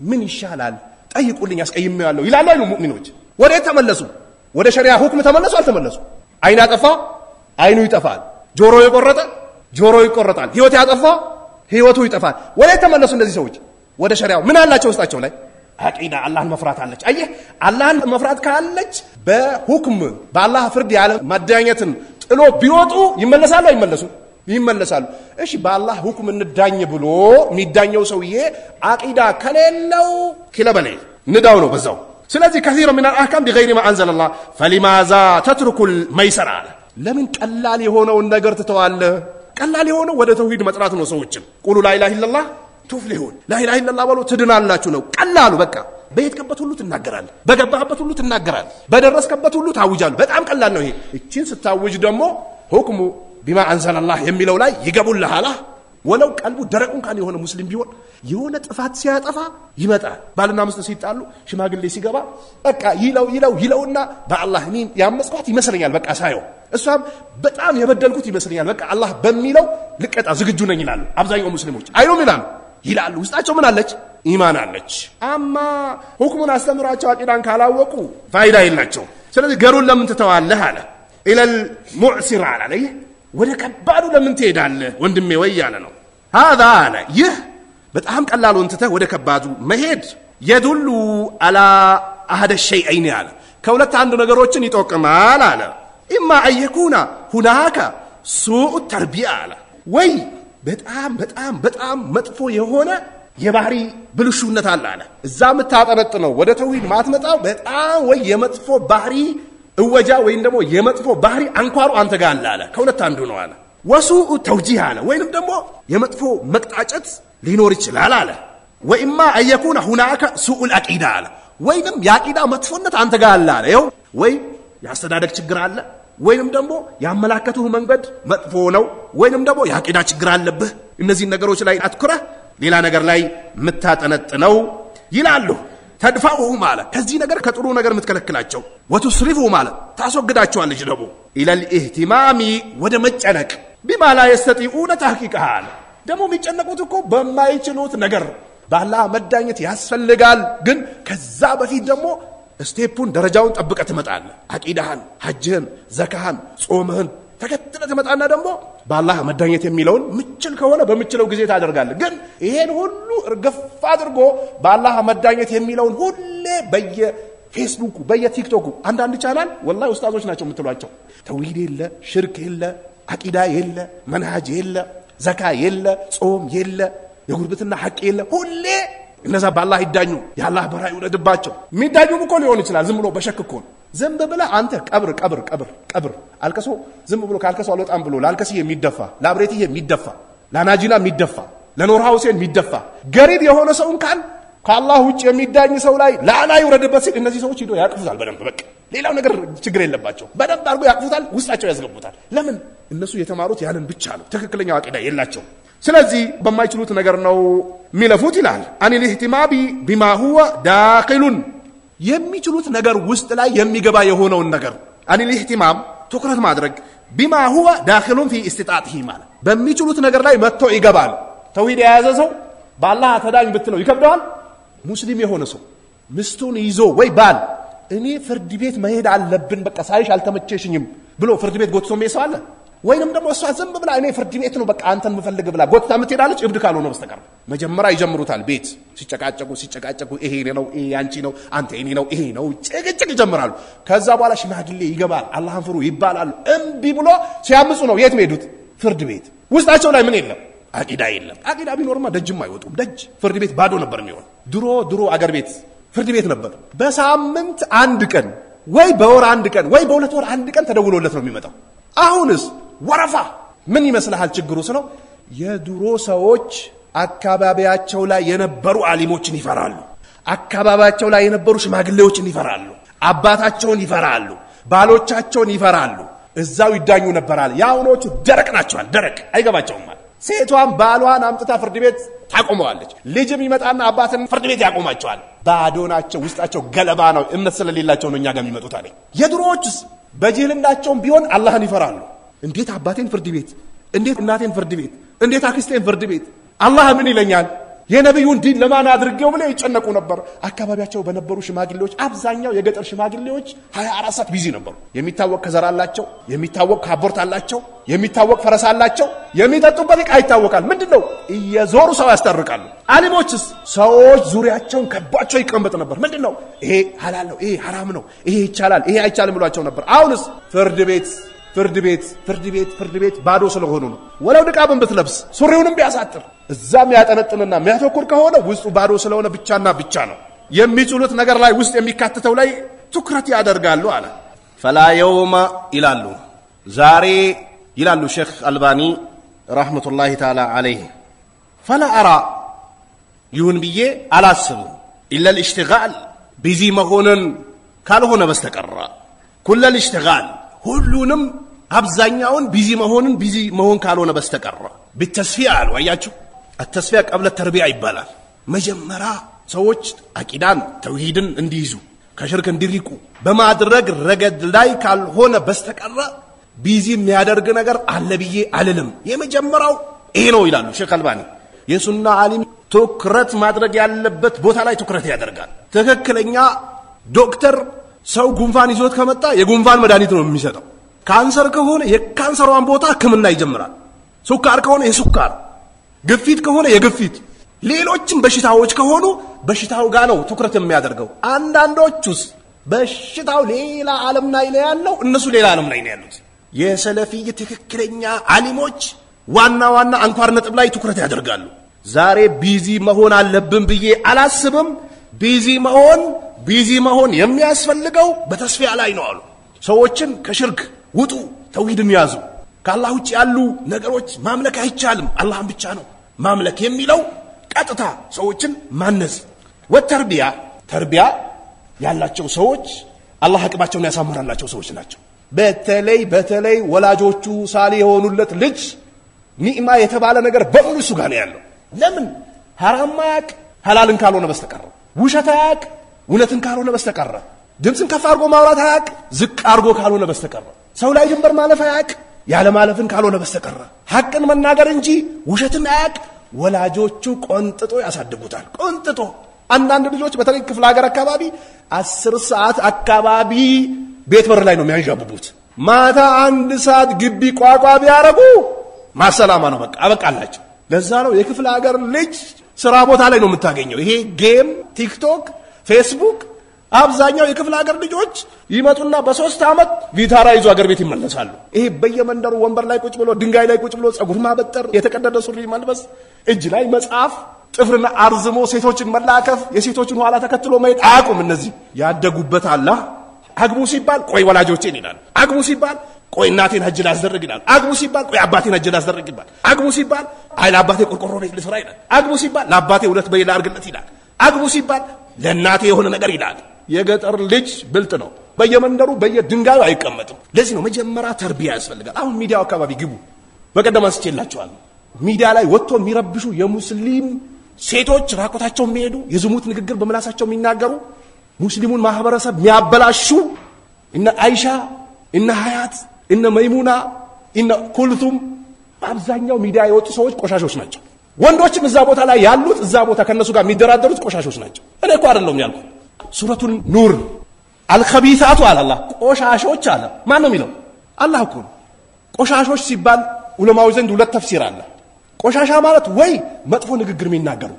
ምን ይሻላል ጠይቁልኝ አስቀይሜዋለሁ ይላሉ አይሉ ሙእሚኖች ወደ ተመለሱ ወደ ሸሪዓ ሁክም ተመለሱ አልተመለሱ አይን ያጠፋ አይኑ ይጠፋል ጆሮ ይቆረጣ ጆሮ ይቆረጣል ህይወት ያጠፋ ህይወቱ ይጠፋል ወደ ተመለሱ እነዚህ ሰዎች ወደ ሸሪዓው ምን አላቸው ውስጣቸው ላይ አቂዳ አላህን መፍራት አለች አየህ አላህን መፍራት ካለች በሁክም በአላህ ፍርድ ያለ ማዳኘትን ጥሎ ቢወጡ ይመለሳሉ አይመለሱ ይመለሳሉ እሺ በአላህ ሁክም እንዳኝ ብሎ ሚዳኘው ሰውዬ አቂዳ ከሌለው ክለበለይ ንዳው ነው በዛው ስለዚህ كثير من الاحكام بغير ما انزل الله فلماذا تترك الميسر ለምን ቀላል የሆነውን ነገር ትተዋለህ ቀላል የሆነው ወደ ተውሂድ መጥራት ነው ሰዎችን ቁሉ ላ ኢላሃ ኢላላህ تفلحون لا اله الا الله ብሎ ትድናላችሁ ነው ቀላሉ በቃ በየትከበት ሁሉ ትናገራለህ በገባህበት ሁሉ ትናገራለህ በደረስከበት ሁሉ ታውጃለህ በጣም ቀላል ነው ይሄ እቺን ስታውጅ ደግሞ ሁክሙ بما أنزل الله يميلو لا يقبل لها لا ولو قلبه درقون كان يهون مسلم بيون يهون طفات سياطفا يمطا بالنا مسلم سيطالو شماغلي سيغبا بقى يلونا بالله مين يامسقوت يمسلኛል በቃ ሳየው እሷም በጣም የበደልኩት ይመስለኛል በቃ አላህ በሚለው ልቀጣ ዝግጁ ነኝ ይላሉ አብዛኛው ሙስሊሞች አይሉም ይላሉ ውስጣቸው ምን አለች ኢማን አለች አማ ሁክሙን አስተምራቸው አቂዳን ካላወቁ ፋይዳ የላቸው ስለዚህ ገሩን ለምን ተተዋለህ አለ الى المعسر عليه ወደ ከባዱ ለምን ትሄዳለህ ወንድሜ ወይ ያለ ነው هذا انا ይህ በጣም ቀላሉን ተተ ወደ ከባዱ መሄድ يدل على احد الشيئين ያለ ከሁለት አንዱ ነገሮችን ይጠቁማል አለ اما ان يكون هناك سوء التربيه አለ ወይ በጣም መጥፎ የሆነ የባህሪ ብልሹነት አለ እዛ መታጠነጥነው ወደ ተውሂድ ማትመጣው በጣም ወይ የመጥፎ ባህሪ እወጃ ወይም ደግሞ የመጥፎ ባህሪ አንኳሩ አንተ ጋር አለ ከሁለት አንዱ ነው አለ ወሱኡ ተውጂህ አለ ወይንም ደግሞ የመጥፎ መቅጣጨት ሊኖር ይችላል አለ ወኢማ አየኩና ሁናከ ሱኡል አቂዳ አለ ወይንም ያቂዳ መጥፎነት አንተ ጋር አለ ይው ወይ ያስተዳደግ ችግር አለ ወይንም ደግሞ ያመላከቱህ መንገድ መጥፎ ነው ወይንም ደግሞ ያቂዳ ችግር አለብህ እነዚህ ነገሮች ላይ አትኩረህ ሌላ ነገር ላይ መታጠነጥነው ይላሉ تدفعه ماله كذي نجر كترو نجر متكلكلاቸው وتصرفه ماله ታስወግዳቸዋለች ደግሞ الى الاهتمام ወደ መጨነቅ بما لا يستطيعون تحقيقها ደግሞ የሚጨነቁት እኮ በማይችሉት ነገር ባላህ መዳኘት ያስፈልጋል ግን ከዛ በፊት ደግሞ ስቴፑን ደረጃውን ጠብቀህ ትመጣለህ አቂዳህን ሐጅህን ዘካህን ጾምህን ተከትለህ ትመጣና ደግሞ ባላህ መዳኘት የሚለውን ምችል ከሆነ በምችለው ጊዜ ታደርጋለህ ግን ይሄን ሁሉ እርግፍ አድርጎ ባላህ መዳኘት የሚለውን ሁሌ በየፌስቡክ በየቲክቶክ አንዳንድ ቻናል ወላሂ ኡስታዞች ናቸው የምትሏቸው ተውሂድ የለ ሽርክ የለ አቂዳ የለ መንሃጅ የለ ዘካ የለ ጾም የለ የጉርብትና ሐቅ የለ ሁሌ እነዛ ባላህ ይዳኙ ያላህ በራይ ወረድባቸው ሚዳኙም እኮ ሊሆን ይችላል ዝም ብሎ በሸክ እኮ ዝም ብለ አንተ ቀብር አልከሶ ዝም ብሎ ካልከሶ አልወጣም ብሎ ላልከሲ የሚደፋ ላብሬቲ የሚደፋ ላናጂና የሚደፋ ለኖር ሃውሴን የሚደፋ ገሪድ የሆነ ሰው እንኳን ከአላህ ውጭ የሚዳኝ ሰው ላይ ላና ይወረድበት ሲል እነዚህ ሰዎች ሄዶ ያቅፉታል በደንብ በቃ ሌላው ነገር ችግር የለባቸው በደንብ አርጎ ያቅፉታል ውስጣቸው ያስገቡታል ለምን እነሱ የተማሩት ያንን ብቻ ነው ትክክለኛው አቂዳ የላቸው ስለዚህ በማይችሉት ነገር ነው ሚለፉት ይላል አን الاهتمام بما هو داخل የሚችሉት ነገር ውስጥ ላይ የሚገባ የሆነውን ነገር አን الاهتمام ትኩረት ማድረግ بما هو داخل في استطاعته ማለት በሚችሉት ነገር ላይ መጥቶ ይገባል ተውሂድ የያዘ ሰው ባላህ ተዳኝ ብትለው ይከብደዋል ሙስሊም የሆነ ሰው ምስቱን ይዞ ወይ ባል እኔ ፍርድ ቤት መሄድ አለብን በቃ ሳይሽ አልተመቸሽኝም ብሎ ፍርድ ቤት ጎትቶ የሚሰዋለ ወይንም ደግሞ እሷ ዝም ብላ እኔ ፍርድ ቤት ነው በቃ አንተን መፈልግ ብላ ጎትታ ምትሄዳለች እብድ ካልሆነ በስተቀር መጀመሪያ ይጀምሩታል ቤት ሲጨቃጨቁ ይሄ ነው ይሄ ያንቺ ነው አንተ እኔ ነው ይሄ ነው ጭቅጭቅ ይጀምራሉ ከዛ በኋላ ሽማግሌ ይገባል አላህን ፍሩ ይባላሉ እምቢ ብሎ ሲያምጹ ነው የት ሄዱት ፍርድ ቤት ውስጣቸው ላይ ምን የለም አቂዳ የለም አቂዳ ቢኖርማ ደጅም አይወጡም ደጅ ፍርድ ቤት ባዶ ነበር የሚሆን ድሮ አገር ቤት ፍርድ ቤት ነበር በሳምንት አንድ ቀን ወይ በወር አንድ ቀን ወይ በሁለት ወር አንድ ቀን ተደውሎለት ነው የሚመጣው አሁንስ ወረፋ ምን ይመስልሃል ችግሩ ነው የድሮ ሰዎች አካባቢያቸው ላይ የነበሩ ዓሊሞችን ይፈራሉ አካባቢያቸው ላይ የነበሩ ሽማግሌዎችን ይፈራሉ አባታቸውን ይፈራሉ ባሎቻቸውን ይፈራሉ እዛው ይዳኙ ነበራል ያውኖቹ ደረቅ ናቸዋል ደረቅ አይገባቸውም ማለት ሴቷን ባሏን አምጥታ ፍርድ ቤት ታቆመዋለች ልጅም ይመጣና አባትን ፍርድ ቤት ያቆማቸዋል ባዶ ናቸው ውስጣቸው ገለባ ነው እምነት ስለሌላቸው ነው እኛ ጋር የሚመጡት አለ የድሮዎችስ በጅህልናቸውም ቢሆን አላህን ይፈራሉ እንዴት አባቴን ፍርድ ቤት እንዴት እናቴን ፍርድ ቤት እንዴት አክስቴን ፍርድ ቤት አላህ ምን ይለኛል የነብዩን ዲን ለማን አድርገው ብለው ይጨነቁ ነበር አካባቢያቸው በነበሩ ሽማግሌዎች አብዛኛው የገጠር ሽማግሌዎች 24 ሰዓት ቢዚ ነበሩ የሚታወቅ ከዘራላቸው የሚታወቅ ካቦርት አላቸው የሚታወቅ ፈረስ አላቸው የሚጠጡበት ይታወቃል ምንድነው እየዞሩ ሰው ያስታርቃሉ ዓሊሞችስ ሰዎች ዙሪያቸውን ከባቸው ይቀመጥ ነበር ምንድነው ይሄ ሐላል ነው ይሄ ሐራም ነው ይሄ ይቻላል ይሄ አይቻልም ብሏቸው ነበር አሁንስ ፍርድ ቤት ባዶ ስለሆኑ ነው ወለው ንቃብን ብትለብስ ሱሪውንም ቢያሳጥር እዛም ያጠነጥንና የሚያተኩር ከሆነ ውስጡ ባዶ ስለሆነ ብቻና ብቻ ነው የሚጽሉት ነገር ላይ ውስጥ የሚካተተው ላይ ትኩረት ያደርጋሉ አለ ፈላ የውማ ይላሉ ዛሬ ይላሉ ሼክ አልባኒ ረህመቱላሂ ተዓላ ዐለይሂ ፈላ አራ ይሁን ብዬ አላስብም ኢላ الاشتغال ቢዚ መሆንን ካልሆነ በስተቀር ኩለ الاشتغال ሁሉንም አብዛኛውን ቢዚ መሆን ካልሆነ በስተቀር بالتسفيه አሉ አያችሁ التسفيه قبل التربيه ይባላል መጀመሪያ ሰዎች አቂዳን ተውሂድን እንዲይዙ ከሽርክ እንዲርቁ በማድረግ ረገድ ላይ ካልሆነ በስተቀር ቢዚ የሚያደርግ ነገር አለ ብዬ አልልም የመጀመሪያው ይሄ ነው ይላሉ ሼክ አልባኒ የሱና ዓሊም ትኩረት ማድረግ ያለበት ቦታ ላይ ትኩረት ያደርጋል ትክክለኛ ዶክተር ሰው ጉንፋን ይዞት ከመጣ የጉንፋን መድኃኒት ነው የሚሰጠው ካንሰር ከሆነ የካንሰሯን ቦታ ህክምና ይጀምራል ሱካር ከሆነ የሱካር ግፊት ከሆነ የግፊት ሌሎችም በሽታዎች ከሆኑ በሽታው ጋር ነው ትኩረት የሚያደርገው አንዳንዶቹስ በሽታው ሌላ ዓለም ላይ ነው ያለው እነሱ ሌላ ዓለም ላይ ነው ያሉት የሰለፊይ ትክክለኛ ዓሊሞች ዋና አንኳር ነጥብ ላይ ትኩረት ያደርጋሉ ዛሬ ቢዚ መሆን አለብን ብዬ አላስብም ቢዚ መሆን የሚያስፈልገው በተስፊያ ላይ ነው አሉ ሰዎችን ከሽርክ ውጡ ተውሂድን ያዙ ከአላህ ውጭ ያሉ ነገሮች ማምለክ አይቻልም አላህን ብቻ ነው ማምለክ የሚለው ቀጥታ ሰዎችን ማነጽ ተርቢያ ያላቸው ሰዎች አላህ አቅባቸውን ያሳምራላቸው ሰዎች ናቸው በተለይ ወላጆቹ ሳሊ የሆኑለት ልጅ ኒዕማ የተባለ ነገር በሙሉ እሱ ጋር ነው ያለው ለምን ሐራም ማያቅ ሐላልን ካልሆነ በስተቀር ውሸት ያቅ እውነትን ካልሆነ በስተቀር ድምጽን ከፍ አድርጎ ማውራት ያቅ ዝቅ አድርጎ ካልሆነ በስተቀር ሰው ላይ ድንበር ማለፍ ያቅ ያለ ማለፍን ካልሆነ በስተቀር ሐቅን መናገር እንጂ ውሸትን ያቅ ወላጆቹ ቆንጥጦ ያሳድጉታል ቆንጥጦ አንዳንድ ልጆች በተለይ ክፍለ ሀገር አካባቢ 10 ሰዓት አካባቢ ቤት በር ላይ ነው የሚያንዣብቡት ማታ 1 ሰዓት ግቢ ቋቋቢ ያረጉ ማሰላማ ነው በቃ አበቃላቸው ለዛ ነው የክፍለ ሀገር ልጅ ስራ ቦታ ላይ ነው የምታገኘው ይሄ ጌም ቲክቶክ ፌስቡክ አብዛኛው የክፍለ ሀገር ልጆች ይመጡና በ3 አመት ቪታራ ይዞ ሀገር ቤት ይመለሳሉ ይሄ በየመንደሩ ወንበር ላይ ቁጭ ብሎ ድንጋይ ላይ ቁጭ ብሎ ጸጉር ማበጠር የተቀደደ ሱሪ መልበስ እጅ ላይ መጽሐፍ ጥፍርና አርዝሞ ሴቶችን መላከፍ የሴቶችን ኋላ ተከትሎ መሄድ አያቁም እነዚህ ያደጉበት አላህ አግቡ ሲባል ቆይ ወላጆቼን ይላል አግቡ ሲባል ቆይ እናቴን ሀጅ ላስደርግ ይላል አግቡ ሲባል ቆይ አባቴን ሀጅ ላስደርግ ይላል አግቡ ሲባል አይ ለአባቴ ቆርቆሮ ቤት ልስራ ይላል አግቡ ሲባል ለአባቴ 2 በይላ አርግለት ይላል አግቡ ሲባል ለእናቴ የሆነ ነገር ይላል የገጠር ልጅ ብልጥ ነው በየመንደሩ በየድንጋዩ አይቀመጥም ለዚህ ነው መጀመሪያ ተርቢያ ያስፈልጋል አሁን ሚዲያው አካባቢ ግቡ በቀደም አንስቼላችኋለሁ ሚዲያ ላይ ወጥቶ የሚረብሹ የሙስሊም ሴቶች ራቆታቸው የሚሄዱ የዝሙት ንግግር በመላሳቸው የሚናገሩ ሙስሊሙን ማህበረሰብ የሚያበላሹ እነ አይሻ እነ ሀያት እነ መይሙና እነ ኩልቱም አብዛኛው ሚዲያ የወጡ ሰዎች ቆሻሾች ናቸው ወንዶችም እዛ ቦታ ላይ ያሉት እዛ ቦታ ከነሱ ጋር የሚደራደሩት ቆሻሾች ናቸው እኔ እኮ አይደለም ያልኩት ሱረቱን ኑር አልኸቢሳቱ አለ አላህ ቆሻሾች አለ ማን ነው የሚለው አላህ እኮ ቆሻሾች ሲባል ዑለማው ዘንድ ሁለት ተፍሲር አለ ቆሻሻ ማለት ወይ መጥፎ ንግግር የሚናገሩ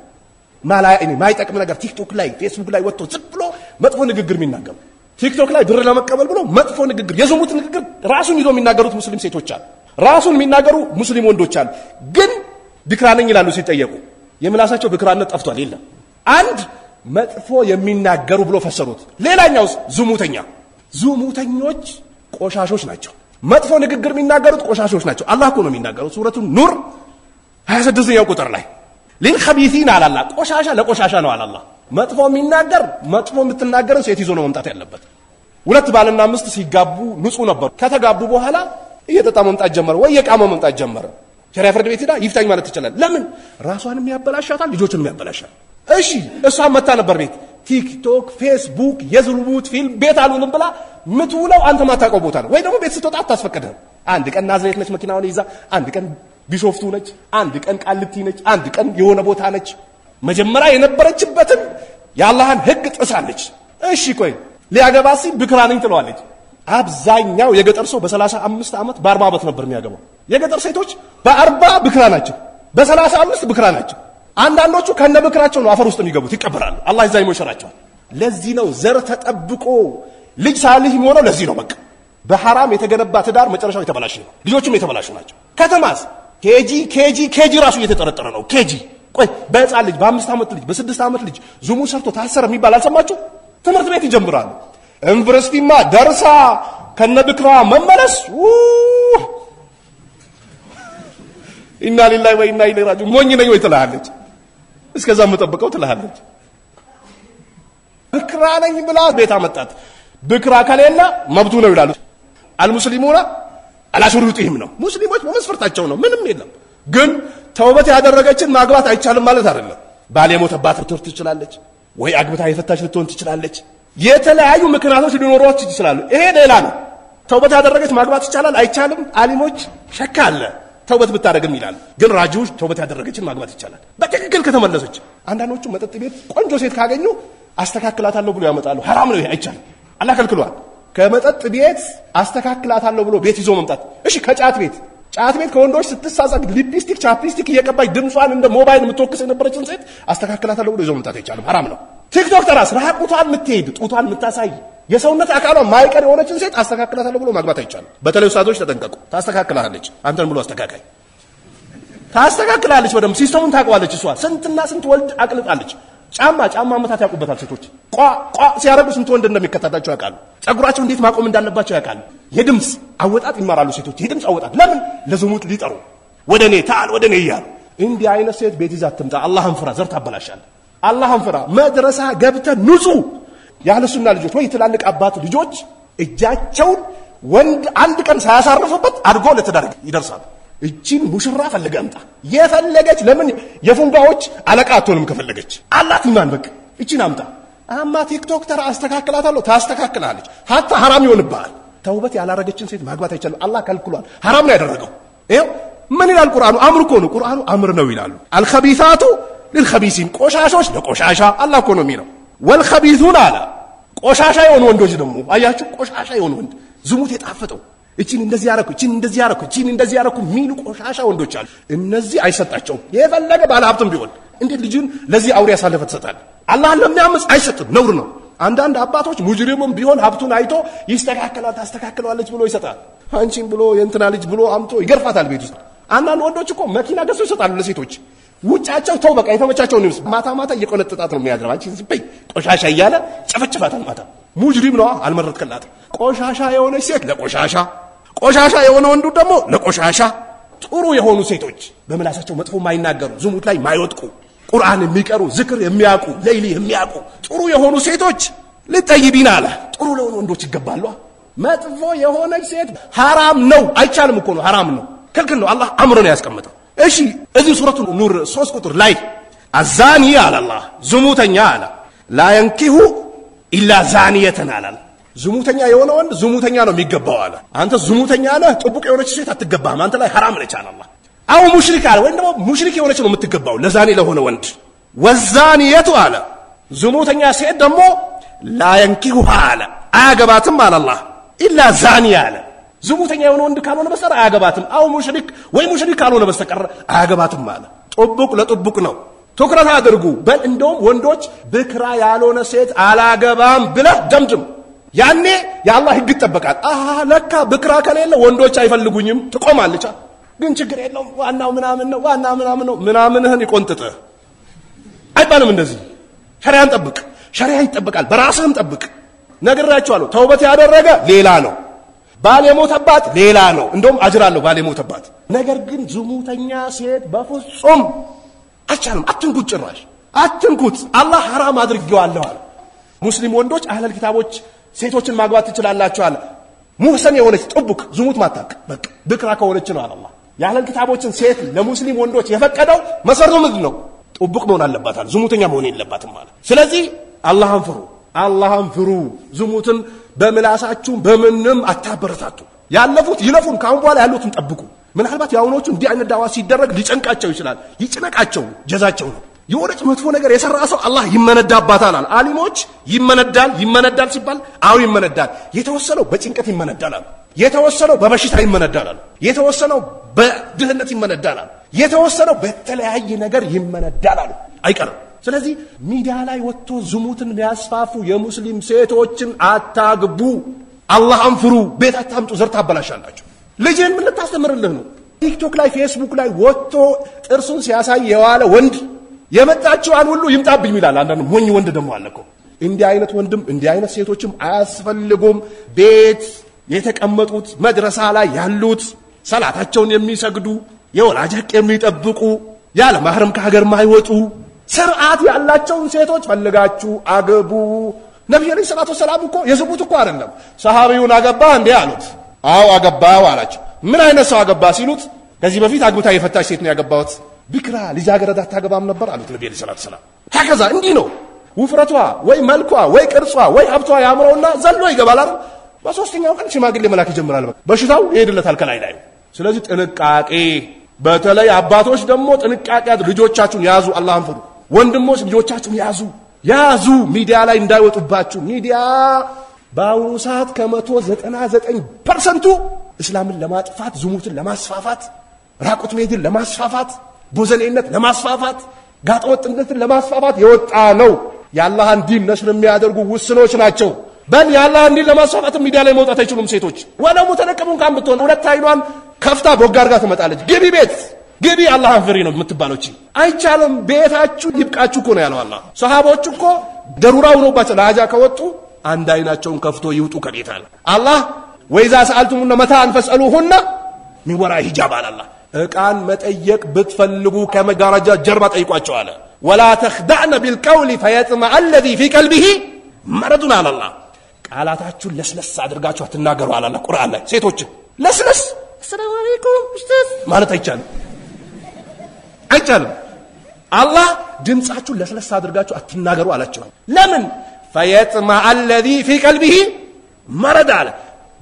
ማይጠቅም ነገር ቲክቶክ ላይ ፌስቡክ ላይ ወጥቶ ዝም ብሎ መጥፎ ንግግር የሚናገሩ ቲክቶክ ላይ ብር ለመቀበል ብሎ መጥፎ ንግግር የዝሙት ንግግር ራሱን ይዞ የሚናገሩት ሙስሊም ሴቶች አሉ ራሱን የሚናገሩ ሙስሊም ወንዶች አሉ ግን ብክራነኝ ይላሉ ሲጠየቁ የምላሳቸው ብክራነት ጠፍቷል የለም አንድ መጥፎ የሚናገሩ ብሎ ፈሰሩት ሌላኛውስ ዝሙተኞች ቆሻሾች ናቸው መጥፎ ንግግር የሚናገሩት ቆሻሾች ናቸው አላህ እኮ ነው የሚናገረው ሱረቱ ኑር 26ኛው ቁጥር ላይ للخبيثين على الله ቆሻሻ ለቆሻሻ ነው አለ አላህ መጥፎ የሚናገር መጥፎ የምትናገረው ሴት ይዞ ነው መምጣት ያለበት ሁለት ባልና ሚስት ሲጋቡ ንጹህ ነበሩ ከተጋቡ በኋላ እየተጣ መምጣት ጀመረ ወይ የቃመ መምጣት ጀመረ ሸሪዓ ፍርድ ቤት ሄዳ ይፍታኝ ማለት ትችላል ለምን ራሷንም ያበላሻታል ልጆችንም ያበላሻል እሺ እሷ መጣ ነበር ቤት ቲክቶክ ፌስቡክ የዝሉቡት ፊልም ቤት አሉንም ብላ ምትውለው አንተ ማታውቀው ቦታ ነው ወይ ደግሞ ቤት ስትወጣ አታስፈቅድህም አንድ ቀን ናዝሬት ነች መኪናውን ይዛ አንድ ቀን ቢሾፍቱ ነች አንድ ቀን ቃልቲ ነች አንድ ቀን የሆነ ቦታ ነች መጀመሪያ የነበረችበትን ያላህን ህግ ጥሳለች እሺ ቆይ ሊያገባሲ ብክራ ነኝ ትለዋለች አብዛኛው የገጠር ሰው በ35 አመት በ40 አመት ነበር የሚያገባው የገጠር ሴቶች በ40 ብክራ ናቸው በ35 ብክራ ናቸው አንዳንዶቹ ከነ ብክራቸው ነው አፈር ውስጥ የሚገቡት ይቀበራሉ አላህ ይዛይ ሞሸራቸዋል ለዚህ ነው ዘር ተጠብቆ ልጅ ሳልህ የሚሆነው ለዚህ ነው በቃ በሐራም የተገነባ ትዳር መጨረሻው የተበላሽ ነው ልጆቹም የተበላሹ ናቸው ከተማስ ኬጂ ራሱ እየተጠረጠረ ነው ኬጂ ቆይ በህፃን ልጅ በ5 አመት ልጅ በ6 አመት ልጅ ዙሙ ሰርቶ ታሰረ የሚባል አልሰማችሁ ትምህርት ቤት ይጀምራሉ ዩኒቨርሲቲማ ደርሳ ከነብክራ መመለስ ኢና ሊላሂ ወኢና ኢለይሂ ራጂዑን ሞኝ ነኝ ወይ ትላለች እስከዛ መጠበቀው ትላለች ብክራ ነኝ ብላ ቤት አመጣት ብክራ ከሌላ መብቱ ነው ይላሉ አልሙስሊሙና አላሹሩቲህም ነው ሙስሊሞች በመስፈርታቸው ነው ምንም የለም ግን ተውበት ያደረገችን ማግባት አይቻልም ማለት አይደለም ባል የሞተባት ልትወርድ ትችላለች ወይ አግብታ የፈታች ልትሆን ትችላለች የተለያዩ ምክንያቶች ሊኖሩት ይችላሉ ይሄ ሌላ ነው ተውበት ያደረገች ማግባት ይቻላል አይቻልም አሊሞች ሸካ አለ ተውበት ብታደርግም ይላል ግን ራጂዎች ተውበት ያደረገችን ማግባት ይቻላል በትክክል ከተመለሰች አንዳንዶቹ መጠጥ ቤት ቆንጆ ሴት ካገኙ አስተካክላታለሁ ብሎ ያመጣሉ ሐራም ነው ይሄ አይቻልም አላህ ከልክሏል ከመጠጥ ቤት አስተካክላታለሁ ብሎ ቤት ይዞ መምጣት እሺ ከጫት ቤት ከወንዶች ስትሳሳቅ ሊፕስቲክ ቻፕስቲክ እየቀባይ ድምጿን እንደ ሞባይል የምትወክስ የነበረችን ሴት አስተካክላታለሁ ብሎ ይዞ መምጣት አይቻልም ሐራም ነው ቲክቶክ ተራስ ራቁቷን የምትሄድ ጡቷን የምታሳይ የሰውነት አካሏን ማይቀር የሆነችን ሴት አስተካክላታለሁ ብሎ ማግባት አይቻልም በተለይ ወሳዶች ተጠንቀቁ ታስተካክላለች አንተን ብሎ አስተካካይ ታስተካክላለች በደም ሲስተሙን ታውቀዋለች እሷ ስንትና ስንት ወልድ አቅልጣለች ጫማ መታት ያውቁበታል ሴቶች ቋ ሲያረጉ ስንት ወንድ እንደሚከታታቸው ያውቃሉ ጸጉራቸው እንዴት ማቆም እንዳለባቸው ያውቃሉ የድምጽ አወጣጥ ይማራሉ ሴቶች የድምጽ አወጣጥ ለምን ለዝሙት ሊጠሩ ወደኔ ታል ወደኔ ይያሉ እንዲህ አይነት ሴት ቤት ይዛ ትምጣ አላህን ፍራ ዘር ታበላሻለህ አላህን ፍራ መድረሳ ገብተ ንጹህ ያለሱና ልጆች ወይ ትላልቅ አባት ልጆች እጃቸውን ወንድ አንድ ቀን ሳያሳርፍበት አድጎ ለተዳር ይደርሳል እቺን ሙሽራ ፈልገምጣ የፈለገች ለምን የፉንጋዎች አለቃ አትሆንም ከፈለገች አላት ማን በቃ እቺን አምጣ አማ ቲክቶክ ተራ አስተካክላታለሁ ታስተካክላለች ሀታ ሐራም ይሆንብሃል ተውበት ያላረገችን ሴት ማግባት አይቻልም አላህ ከልክሏል ሐራም ነው ያደረገው ይሄው ምን ይላል ቁርአኑ አምር እኮ ነው ቁርአኑ አምር ነው ይላሉ አልኸቢሳቱ للخبيثين ቆሻሾች ለቆሻሻ አላህ እኮ ነው የሚለው والخبيثون አለ ቆሻሻ የሆኑ ወንዶች ደግሞ አያችሁ ቆሻሻ የሆኑ ወንድ ዝሙት የጣፈጠው እቺን እንደዚህ ያረኩ ሚሉ ቆሻሻ ወንዶች አሉ እነዚህ አይሰጣቸውም የፈለገ ባለ ሀብትም ቢሆን እንዴት ልጅን ለዚህ አውሬ ያሳለፈ ተሰጣለ አላህ ለሚያምጽ አይሰጥም ነውር ነው አንዳንድ አባቶች ሙጅሪሙም ቢሆን ሀብቱን አይቶ ይስተካከላል ታስተካክለዋለች ብሎ ይሰጣል አንቺን ብሎ የእንትና ልጅ ብሎ አምጦ ይገርፋታል ቤት ውስጥ አንዳንድ ወንዶች እኮ መኪና ገዝተው ይሰጣሉ ለሴቶች ውጫቸው ተው በቃ የተመቻቸው ነው ማታ እየቆነጠጣት ነው የሚያድረው አንቺን ዝም በይ ቆሻሻ እያለ ጨፈጨፋታል ማታ ሙጅሪም ነው አልመረጥከላት ቆሻሻ የሆነች ሴት ለቆሻሻ የሆነ ወንዱ ደግሞ ለቆሻሻ ጥሩ የሆኑ ሴቶች በመላሳቸው መጥፎ ማይናገሩ ዝሙት ላይ ማይወጥቁ ቁርአን የሚቀሩ ዝክር የሚያውቁ ሌሊ የሚያውቁ ጥሩ የሆኑ ሴቶች ለጠይቢና አለ ጥሩ ለሆኑ ወንዶች ይገባሉ መጥፎ የሆነች ሴት ሐራም ነው አይቻልም እኮ ነው ሐራም ነው ክልክል ነው አላህ አምሮ ነው ያስቀመጠው እሺ እዚህ ሱረቱ ኑር 3 ቁጥር ላይ አዛኒ አለ አላህ ዝሙተኛ አለ ላ ينكح الا زانيه አለ ዝሙተኛ የሆነ ወንድ ዝሙተኛ ነው የሚገባው አለ አንተ ዝሙተኛ ነህ ጥቡቅ የሆነች ሴት አትገባም አንተ ላይ ሐራም ነች አለ አላህ አው ሙሽሪክ አለ ወይ ደግሞ ሙሽሪክ የሆነች ነው የምትገባው ለዛኔ ለሆነ ወንድ ወዛኒየቱ አለ ዝሙተኛ ሴት ደግሞ ላ ينكحها አለ አያገባትም አለ አላህ الا زانيه አለ ዝሙተኛ የሆነ ወንድ ካልሆነ በስተቀር አያገባትም አው ሙሽሪክ ካልሆነ በስተቀር አያገባትም አለ ጥቡቅ ለጥቡቅ ነው ትኩረት አድርጉ በል እንደውም ወንዶች ብክራ ያልሆነ ሴት አላገባም ብለህ ደምድም ያኔ የአላህ ህግ ይጠበቃል ለካ ብክራ ከሌለ ወንዶች አይፈልጉኝም ትቆማለች ግን ችግር የለውም ዋናው ምናምን ነው ምናምንህን ይቆንጥጥ አይባልም እንደዚህ ሸሪዓን ጠብቅ ሸሪዓ ይጠበቃል በራስህም ጠብቅ ነግራችኋለሁ ተውበት ያደረገ ሌላ ነው ባል የሞተባት ሌላ ነው እንደውም አጅር አለው ባል የሞተባት ነገር ግን ዝሙተኛ ሴት በፍጹም አቻለም አትንኩት ጭራሽ አትንኩት አላህ حرام አድርጌዋለሁ አለ ሙስሊም ወንዶች አህለል ኪታቦች ሴቶችን ማግባት ትችላላችሁ አለ ሙህሰን የሆነች ጥቡቅ ዝሙት ማታቅ በቃ ድክራ ከሆነች ነው አላህ የአህለል ኪታቦችን ሴት ለሙስሊም ወንዶች የፈቀደው መሰረቱ ምንድን ነው ጥቡቅ መሆን አለባት አለ ዝሙተኛ መሆን የለባትም ማለት ስለዚህ አላህን ፍሩ ዝሙትን በመላሳችሁ በምንም አታበረታቱ ያለፉት ይለፉን ካሁን በኋላ ያሉትን ጠብቁ ምናልባት ያውኖቹ እንዲህ አይነት ዳዋ ሲደረግ ሊጨንቃቸው ይችላል ይጭነቃቸው ጀዛቸው ነው የወረጭ መጥፎ ነገር የሰራ ሰው አላህ ይመነዳባታል አሊሞች ይመነዳል ሲባል አው ይመነዳል የተወሰነው በጭንቀት ይመነዳል የተወሰነው በበሽታ ይመነዳል የተወሰነው በድህነት ይመነዳል የተወሰነው በተለያየ ነገር ይመነዳል አይቀርም ስለዚህ ሚዲያ ላይ ወጥቶ ዝሙትን ያስፋፉ የሙስሊም ሴቶችን አታግቡ አላህን ፍሩ ቤት አታምጡ ዘርታ አበላሻላችሁ ልጅን ምን ልታስተምርልህ ነው ቲክቶክ ላይ ፌስቡክ ላይ ወጥቶ ጥርሱን ሲያሳይ የዋለ ወንድ የመጣችዋን ሁሉ ይምጣብኝ ይላል አንዳንዱ ሞኝ ወንድ ደሞ አለኮ እንዲህ አይነት ወንድም እንዲህ አይነት ሴቶችም አያስፈልጉም ቤት የተቀመጡት መድረሳ ላይ ያሉት ሰላታቸውን የሚሰግዱ የወላጅ ሐቅ የሚጠብቁ ያለ ማህረም ከሀገር ማይወጡ ስርዓት ያላቸው ሴቶች ፈልጋችሁ አገቡ ነብዩ ሰለላሁ ዐለይሂ ወሰለም እኮ የዝሙት እኮ አይደለም ሰሃቢውን አገባ እንዴ አሉት አው አገባው አላቸው ምን አይነት ሰው አገባ ሲሉት ከዚህ በፊት አግብታ የፈታች ሴት ነው ያገባውት ቢክራ ልጃገረዳ ታገባም ነበር አሉት ነብዩ ሰለላሁ ዐለይሂ ወሰለም ታከዛ እንዲህ ነው ውፍረቷ ወይ መልኳ ወይ ቅርጿ ወይ ሀብቷ ያምረውና ዘሎ ይገባል አይደል በሶስተኛው ቀን ሽማግሌ መላክ ይጀምራል በሽታው ይሄድለታል ከላይ ላይ ስለዚህ ጥንቃቄ በተለይ አባቶች ደግሞ ጥንቃቄ ልጆቻችሁን ያዙ አላህን ፍሩ ወንድሞች ልጆቻችሁን ያዙ ሚዲያ ላይ እንዳይወጡባችሁ ሚዲያ በአሁኑ ሰዓት ከ199% እስላምን ለማጥፋት ዝሙትን ለማስፋፋት ራቁት መሄድን ለማስፋፋት ቦዘኔነት ለማስፋፋት ጋጠወጥነትን ለማስፋፋት የወጣ ነው የአላህን ዲን ነሽር የሚያደርጉ ውስኖች ናቸው በል የአላህን ዲን ለማስፋፋት ሚዲያ ላይ መውጣት አይችሉም ሴቶች ወለው ተነቀሙን ካም ብትሆን ሁለት አይኗን ከፍታ ቦጋርጋ ትመጣለች ግቢ ቤት ግቢ አላህን ፍሪ ነው የምትባለች አይቻለም ቤታችሁ ይብቃችሁ እኮ ነው ያለው አላህ ሱሐቦች እኮ ደሩራው ነው ባቸው ለሐጃ ከወጡ አንድ አይናቸውን ከፍቶ ይውጡ ከጌታል አላህ ወይዛ ሰአልቱሙና መታን ፈስአሉሁና من وراء حجاب الله እቃን መጠየቅ ብትፈልጉ ከመጋረጃ ጀርባ ጠይቋቸው አለ ولا تخدعن بالقول فيطمع الذي في قلبه مرض على الله ቃላታችሁን ለስለስ አድርጋችሁ አትናገሩ አለ አላህ ቁርአን ላይ ሴቶች ለስለስ ሰላም አለይኩም ኡስታዝ ማለት አይቻልም አላህ ድምጻችሁን ለስለስ አድርጋችሁ አትናገሩ አላችሁ ለምን فيطمع الذي في قلبه مرض على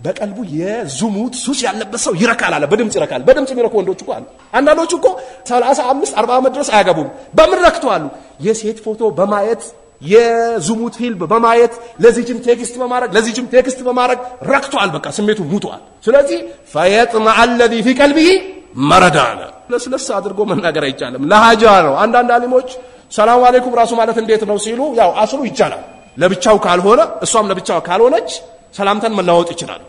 በቀልቡ የዝሙት ሱስ ያለበት ሰው ይረካል አለ በድምጽ ይረካል በድምጽ የሚረኩ ወንዶች እኮ አሉ አንዳንዶቹ እኮ 35 40 ዓመት ድረስ አያገቡም በምን ረክተዋል የሴት ፎቶ በማየት የዝሙት ፊልም በማየት ለዚህም ቴክስት በማድረግ ረክተዋል በቃ ስሜቱ ሙቷል ስለዚህ فيطمع الذي في قلبه مرض على ለስለስ አድርጎ መናገር አይቻልም ለሐጃ ነው አንዳንድ አሊሞች ሰላም አለይኩም ራሱ ማለት እንዴት ነው ሲሉ ያው አስሩ ይቻላል ለብቻው ካልሆነ እሷም ለብቻው ካልሆነች ሰላምታን መለዋወጥ ይችላል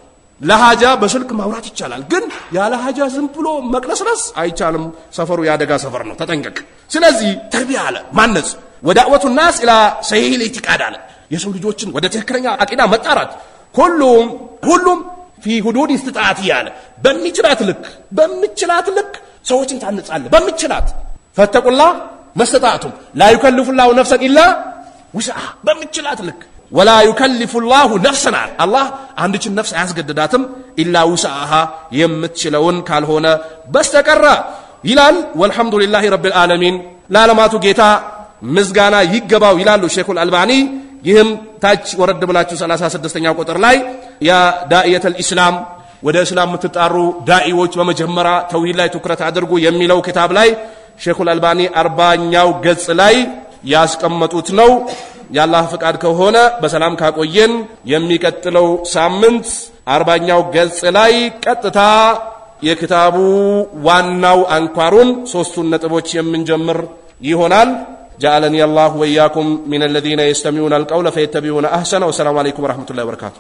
ለሐጃ በስልክ ማውራት ይቻላል ግን ያለ ሐጃ ዝም ብሎ መቅለስለስ አይቻልም ሰፈሩ ያደጋ ሰፈር ነው ተጠንቀቅ ስለዚህ ተርቢያ አለ ማነጽ ወዳወቱ الناس الى صحيح الاعتقاد አለ የሰው ልጆችን ወደ ትክክለኛ አቂዳ መጣራት ሁሉም في حدود استطاعتي አለ በሚችላት ልክ ሰዎችን ታንጻለ በሚችላት ፈተቁላ መስተጣቱም لا يكلف الله نفسا الا وسعها በሚችላት ልክ ولا يكلف الله نفسا الله አንድችን ነፍስ አያስገድዳትም الا وسعها የምትችለውን ካልሆነ በስተቀር ይላል والحمد لله رب العالمين ለዓለማቱ ጌታ ምስጋና ይገባው ይላሉ ሼኹል አልባኒ ይህም ታች ወረድ ብላችሁ 36ኛው ቁጥር ላይ ያ ዳኢየተል ኢስላም ወደ እስላም የምትጣሩ ዳኢዎች በመጀመሪያ ተውሂድ ላይ ትኩረት አድርጉ የሚለው ክታብ ላይ ሼኹል አልባኒ 40ኛው ገጽ ላይ ያስቀመጡት ነው ያላህ ፍቃድ ከሆነ በሰላም ካቆየን የሚቀጥለው ሳምንት 40ኛው ገጽ ላይ ቀጥታ የክታቡ ዋናው አንኳሩን ሶስቱን ነጥቦች የምንጀምር ይሆናል جعلني الله وإياكم من الذين يستمعون القول فيتبعون أحسنه والسلام عليكم ورحمة الله وبركاته